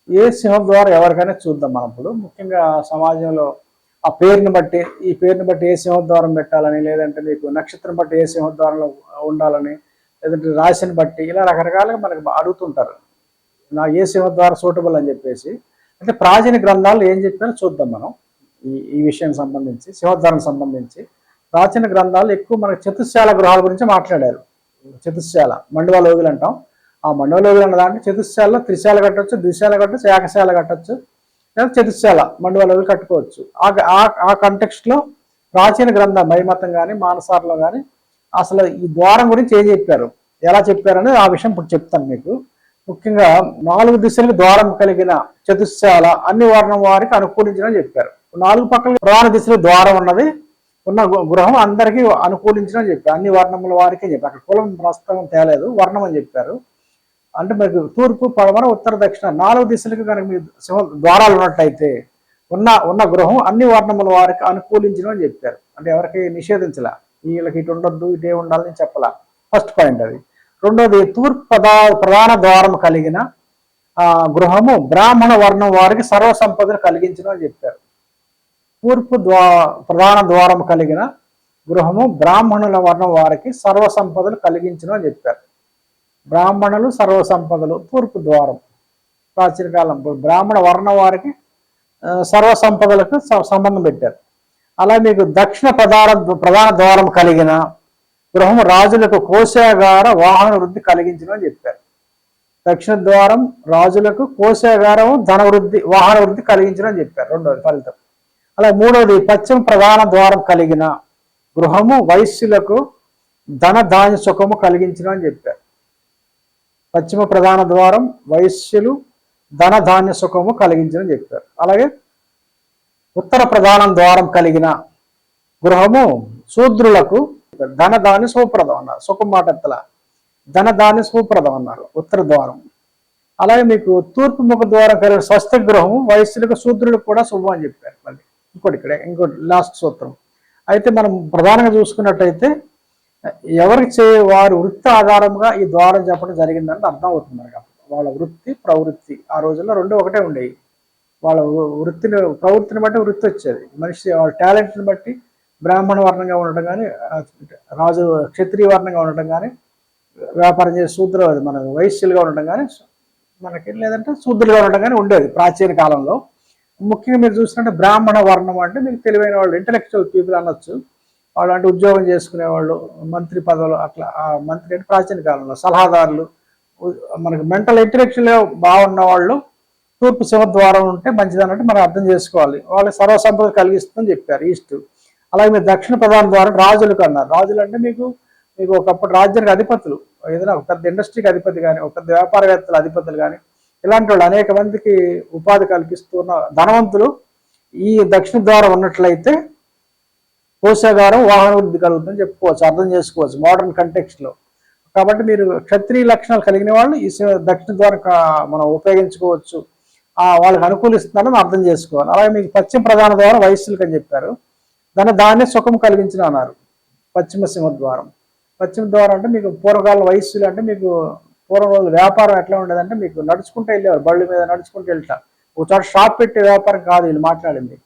ఏ సింహద్వారం ఎవరికైనా చూద్దాం మనం ఇప్పుడు ముఖ్యంగా సమాజంలో ఆ పేరుని బట్టి ఈ పేరుని బట్టి ఏ సింహద్వారం పెట్టాలని, లేదంటే మీకు నక్షత్రం బట్టి ఏ సింహద్వారంలో ఉండాలని, లేదంటే రాశిని బట్టి ఇలా రకరకాలుగా మనకు అడుగుతుంటారు. నా ఏ సింహద్వారం సూటబుల్ అని చెప్పేసి. అంటే ప్రాచీన గ్రంథాలు ఏం చెప్పారో చూద్దాం మనం. ఈ ఈ విషయానికి సంబంధించి సింహద్వారం సంబంధించి ప్రాచీన గ్రంథాలు ఎక్కువ మనకు చతుశ్శాల గృహాల గురించి మాట్లాడారు. చతుశ్శాల మండవలోగులు అంటాం. ఆ మండవలోగులు అన్న దాంట్లో చతుశ్శాలలో త్రిశాల కట్టొచ్చు, ద్విశాల కట్టొచ్చు, ఏకశాల కట్టొచ్చు, లేదా చతుశ్శాల మండవలోగులు కట్టుకోవచ్చు. ఆ కంటెక్స్ట్లో ప్రాచీన గ్రంథం మైమతం కానీ మానసారలో కానీ అసలు ఈ ద్వారం గురించి ఏం చెప్పారు, ఎలా చెప్పారనేది ఆ విషయం ఇప్పుడు చెప్తాను మీకు. ముఖ్యంగా 4 దిశలకు ద్వారం కలిగిన చతుశ్శాల అన్ని వర్ణం వారికి అనుకూలించడం చెప్పారు. 4 పక్కల ప్రధాన దిశలో ద్వారం ఉన్నది ఉన్న గృహం అందరికీ అనుకూలించడం చెప్పారు. అన్ని వర్ణముల వారికి చెప్పారు. అక్కడ కులం ప్రస్తుతం తేలేదు, వర్ణం అని చెప్పారు. అంటే మీకు తూర్పు, పడమర, ఉత్తర, దక్షిణ 4 దిశలకు కనుక మీ ద్వారాలు ఉన్నట్టయితే ఉన్న గృహం అన్ని వర్ణముల వారికి అనుకూలించడం అని చెప్పారు. అంటే ఎవరికి నిషేధించలా, వీళ్ళకి ఇటు ఉండొద్దు ఇటే ఉండాలని చెప్పలా. ఫస్ట్ పాయింట్ అది. రెండోది, తూర్పు ప్రధాన ద్వారం కలిగిన గృహము బ్రాహ్మణ వర్ణం వారికి సర్వసంపదను కలిగించడం అని చెప్పారు. తూర్పు ప్రధాన ద్వారం కలిగిన గృహము బ్రాహ్మణుల వర్ణం వారికి సర్వసంపదలు కలిగించడం అని చెప్పారు. బ్రాహ్మణులు సర్వసంపదలు తూర్పు ద్వారం. ప్రాచీన కాలం బ్రాహ్మణ వర్ణం వారికి సర్వసంపదలకు సంబంధం పెట్టారు. అలా మీకు దక్షిణ ప్రధాన ద్వారం కలిగిన గృహము రాజులకు కోశాగార వాహన వృద్ధి కలిగించడం అని చెప్పారు. దక్షిణ ద్వారం రాజులకు కోశాగారము ధన వృద్ధి వాహన వృద్ధి కలిగించడం అని చెప్పారు. రెండవది ఫలితం. అలా మూడవది, పశ్చిమ ప్రధాన ద్వారం కలిగిన గృహము వైశ్యులకు ధన ధాన్య సుఖము కలిగించడం అని చెప్పారు. పశ్చిమ ప్రధాన ద్వారం వైశ్యులు ధన ధాన్య సుఖము కలిగించడం చెప్పారు. అలాగే ఉత్తర ప్రధాన ద్వారం కలిగిన గృహము శూద్రులకు ధనధాన్య సుప్రదం అన్నారు. సుఖం మాట ఎత్తల ధనధాన్య సుప్రదం అన్నారు ఉత్తర ద్వారం. అలాగే మీకు తూర్పు ముఖ ద్వారం కలిగిన స్వస్థ గృహము వైశ్యులకు శూద్రులకు కూడా శుభం అని చెప్పారు. మళ్ళీ ఇంకోటి లాస్ట్ సూత్రం. అయితే మనం ప్రధానంగా చూసుకున్నట్టయితే ఎవరికి వారి వృత్తి ఆధారంగా ఈ ద్వారం చెప్పడం జరిగిందని అర్థం అవుతుంది మనకి. వాళ్ళ వృత్తి ప్రవృత్తి ఆ రోజుల్లో రెండు ఒకటే ఉండేవి. వాళ్ళ ప్రవృత్తిని బట్టి వృత్తి వచ్చేది. మనిషి వాళ్ళ టాలెంట్ని బట్టి బ్రాహ్మణ వర్ణంగా ఉండటం కానీ, రాజు క్షత్రియ వర్ణంగా ఉండటం కానీ, వ్యాపారం చేసే శూద్ర మన వైశ్యులుగా ఉండటం కానీ, మనకి లేదంటే శూద్రులుగా ఉండటం కానీ ఉండేది ప్రాచీన కాలంలో. ముఖ్యంగా మీరు చూసినట్టే బ్రాహ్మణ వర్ణం అంటే మీకు తెలివైన వాళ్ళు, ఇంటలెక్చువల్ పీపుల్ అనొచ్చు. వాళ్ళు అంటే ఉద్యోగం చేసుకునేవాళ్ళు, మంత్రి పదవులు అట్లా. మంత్రి అంటే ప్రాచీన కాలంలో సలహాదారులు, మనకి మెంటల్ ఇంటలెక్చువల్ బాగున్న వాళ్ళు తూర్పు సింహద్వారం ఉంటే మంచిదన్నట్టు మనం అర్థం చేసుకోవాలి. వాళ్ళకి సర్వసంపద కలిగిస్తుందని చెప్పారు ఈస్ట్. అలాగే మీరు దక్షిణ ప్రధాన ద్వారం రాజులకు అన్నారు. రాజులు అంటే మీకు ఒకప్పుడు రాజ్యానికి అధిపతులు, ఏదైనా ఒక పెద్ద ఇండస్ట్రీకి అధిపతి కానీ, ఒక పెద్ద వ్యాపారవేత్తల అధిపతులు కానీ, ఇలాంటి వాళ్ళు అనేక మందికి ఉపాధి కల్పిస్తున్న ధనవంతులు ఈ దక్షిణ ద్వారం ఉన్నట్లయితే కోశాగారం వాహన వృద్ధి కలుగుతుందని చెప్పుకోవచ్చు, అర్థం చేసుకోవచ్చు మోడర్న్ కంటెక్స్ట్లో. కాబట్టి మీరు క్షత్రియ లక్షణాలు కలిగిన వాళ్ళు ఈ దక్షిణ ద్వారం మనం ఉపయోగించుకోవచ్చు, వాళ్ళకి అనుకూలిస్తున్నారని అర్థం చేసుకోవాలి. అలాగే మీకు పశ్చిమ ప్రధాన ద్వారం వయస్సులకు అని చెప్పారు. దాన్ని సుఖం కలిగించిన అన్నారు పశ్చిమ సింహద్వారం. పశ్చిమ ద్వారం అంటే మీకు పూర్వకాలం వయస్సులు అంటే మీకు పూర్వం రోజులు వ్యాపారం ఎట్లా ఉండేదంటే మీకు నడుచుకుంటూ వెళ్ళేవారు, బళ్ళు మీద నడుచుకుంటూ వెళ్తా. ఒక చోట షాప్ పెట్టే వ్యాపారం కాదు వీళ్ళు మాట్లాడింది.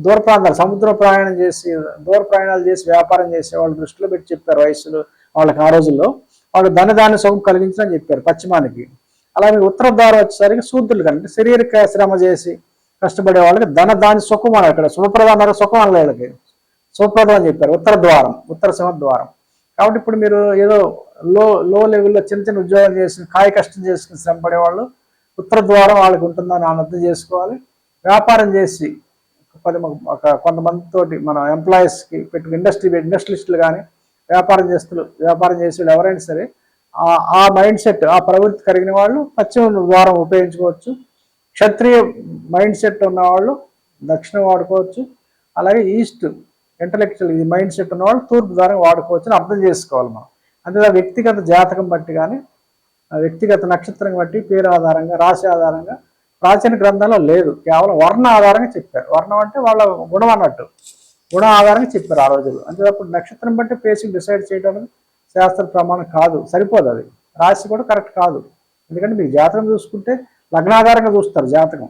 దూర ప్రాంతాలు దూర ప్రయాణాలు చేసి వ్యాపారం చేసే వాళ్ళు దృష్టిలో పెట్టి చెప్పారు వయస్సులు వాళ్ళకి. ఆ రోజుల్లో వాళ్ళు ధనధాన్య సుఖం కలిగించని చెప్పారు పశ్చిమానికి. అలాగే ఉత్తర ద్వారం వచ్చేసరికి శూద్రులు కంటే శరీరక శ్రమ చేసి కష్టపడే వాళ్ళకి ధనధాన్య సుఖం అని, అక్కడ శుభప్రదం సుఖం అన్న వీళ్ళకి శుభప్రదం అని చెప్పారు ఉత్తర సింహద్వారం. కాబట్టి ఇప్పుడు మీరు ఏదో లో లెవెల్లో చిన్న ఉద్యోగం చేసి కాయ కష్టం చేసుకుని శ్రమ పడేవాళ్ళు ఉత్తర ద్వారం వాళ్ళకి ఉంటుందని అర్థం చేసుకోవాలి. వ్యాపారం చేసి కొంతమందితోటి మన ఎంప్లాయీస్కి పెట్టుకుని ఇండస్ట్రియలిస్టులు కానీ వ్యాపారం చేసేవాళ్ళు ఎవరైనా సరే ఆ మైండ్ సెట్, ఆ ప్రవృత్తి కలిగిన వాళ్ళు పశ్చిమ ద్వారం ఉపయోగించుకోవచ్చు. క్షత్రియ మైండ్ సెట్ ఉన్నవాళ్ళు దక్షిణం వాడుకోవచ్చు. అలాగే ఈస్ట్ ఇంటలెక్చువల్ ఈ మైండ్ సెట్ ఉన్నవాళ్ళు తూర్పు ద్వారం వాడుకోవచ్చు అని అర్థం చేసుకోవాలి మనం. అంతే వ్యక్తిగత జాతకం బట్టి కానీ వ్యక్తిగత నక్షత్రం బట్టి పేరు ఆధారంగా రాశి ఆధారంగా ప్రాచీన గ్రంథంలో లేదు, కేవలం వర్ణ ఆధారంగా చెప్పారు. వర్ణం అంటే వాళ్ళ గుణం అన్నట్టు, గుణం ఆధారంగా చెప్పారు ఆ రోజుల్లో. అంతేటప్పుడు నక్షత్రం బట్టి పేసింగ్ డిసైడ్ చేయడం శాస్త్ర ప్రమాణం కాదు, సరిపోదు. అది రాశి కూడా కరెక్ట్ కాదు. ఎందుకంటే మీకు జాతకం చూసుకుంటే లగ్నాధారంగా చూస్తారు జాతకం.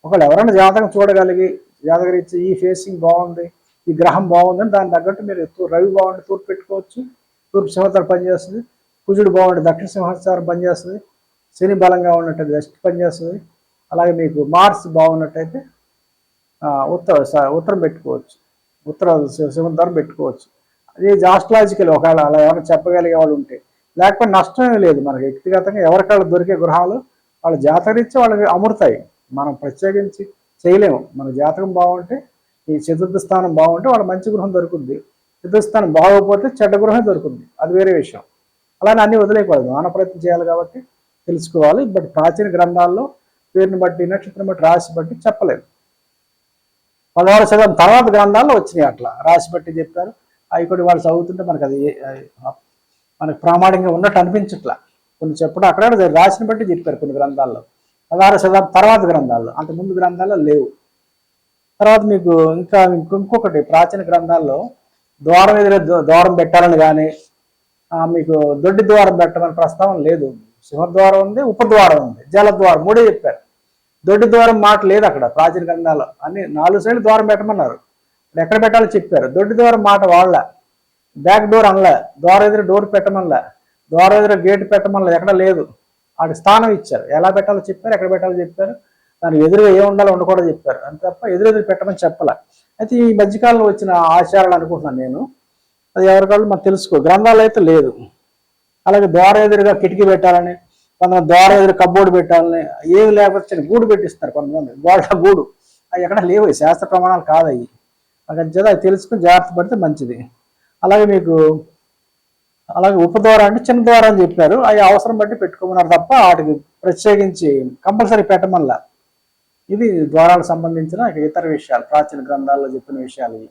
ఒకళ్ళు ఎవరైనా జాతకం చూడగలిగి జాతకరీత్యా ఈ ఫేసింగ్ బాగుంది, ఈ గ్రహం బాగుందని దాని తగ్గట్టు మీరు రవి బాగుండి తూర్పు పెట్టుకోవచ్చు, తూర్పు సింహద్వారం పనిచేస్తుంది. కుజుడు బాగుండి దక్షిణ సింహద్వారం పనిచేస్తుంది. శని బలంగా ఉన్నట్టయితే వెస్ట్ పనిచేస్తుంది. అలాగే మీకు మార్స్ బాగున్నట్టయితే ఉత్తరం పెట్టుకోవచ్చు, ఉత్తర సింహద్వారం పెట్టుకోవచ్చు. అది ఆస్ట్రాలజికల్ ఒకవేళ అలా ఎవరైనా చెప్పగలిగే వాళ్ళు ఉంటే. లేకపోతే నష్టమే లేదు. మనకి వ్యక్తిగతంగా ఎవరికాళ్ళు దొరికే గృహాలు వాళ్ళ జాతకరీత్యా వాళ్ళకి అమృతాయి. మనం ప్రత్యేకించి చేయలేము. మన జాతకం బాగుంటే, ఈ చతుర్థ స్థానం బాగుంటే వాళ్ళ మంచి గృహం దొరుకుద్ది. చతుర్థ స్థానం బాగోకపోతే చెడ్డ గృహమే దొరుకుద్ది. అది వేరే విషయం. అలానే అన్నీ వదిలేయకూడదు. మానవ ప్రయత్నం చేయాలి కాబట్టి తెలుసుకోవాలి. బట్ ప్రాచీన గ్రంథాల్లో పేరుని బట్టి, నక్షత్రం బట్టి, రాశి బట్టి చెప్పలేదు. 16వ శతాబ్దం తర్వాత గ్రంథాల్లో వచ్చినాయి అట్లా రాశి బట్టి చెప్పారు. అవి కూడా వాళ్ళు చదువుతుంటే మనకు అది మనకు ప్రామాణికంగా ఉన్నట్టు అనిపించట్లా. కొన్ని చెప్పడం అక్కడ రాశిని బట్టి చెప్పారు కొన్ని గ్రంథాల్లో. 16వ శతాబ్దం తర్వాత గ్రంథాల్లో, అంత ముందు గ్రంథాల్లో లేవు. తర్వాత మీకు ఇంకొకటి ప్రాచీన గ్రంథాల్లో ద్వారం ఎదురే ద్వారం పెట్టాలని కానీ, మీకు దొడ్డి ద్వారం పెట్టమని ప్రస్తావన లేదు. సింహద్వారం ఉంది, ఉపద్వారం ఉంది, జలద్వారం, మూడే చెప్పారు. దొడ్డి ద్వారం మాట లేదు అక్కడ ప్రాచీన గ్రంథాల్లో. అన్ని 4 సైడ్లు ద్వారం పెట్టమన్నారు. ఎక్కడ పెట్టాలో చెప్పారు. దొడ్డి ద్వారం మాట వాళ్ళ, బ్యాక్ డోర్ అనలే, ద్వారం ఎదురు డోర్ పెట్టమనలే, ద్వారం ఎదురు గేట్ పెట్టమనలే, ఎక్కడ లేదు. వాటి స్థానం ఇచ్చారు. ఎలా పెట్టాలో చెప్పారు, ఎక్కడ పెట్టాలో చెప్పారు. దానికి ఎదురుగా ఏ ఉండాలో ఉండకూడదు చెప్పారు. అంతే తప్ప ఎదురెదురు పెట్టమని చెప్పాల. అయితే ఈ మధ్యకాలంలో వచ్చిన ఆచారాలు అనుకుంటున్నాను నేను. అది ఎవరికాళ్ళు మనకు తెలుసుకో, గ్రంథాలు అయితే లేదు. అలాగే ద్వారం ఎదురుగా కిటికీ పెట్టాలని, కొంతమంది ద్వారం ఎదురు కబ్బోర్డు పెట్టాలని, ఏమి లేకపోతే గూడు పెట్టిస్తారు కొంతమంది, గోడ గూడు. అవి ఎక్కడ లేవు, శాస్త్ర ప్రమాణాలు కాదు అవి. అది తెలుసుకుని జాగ్రత్త పడితే మంచిది. అలాగే మీకు ఉపద్వారం అంటే చిన్న ద్వారం అని చెప్పారు. అవి అవసరం బట్టి పెట్టుకోమన్నారు తప్ప వాటికి ప్రత్యేకించి కంపల్సరీ పెట్టమల్లా. ఇది ద్వారాలకు సంబంధించిన ఇతర విషయాలు, ప్రాచీన గ్రంథాల్లో చెప్పిన విషయాలు ఇవి.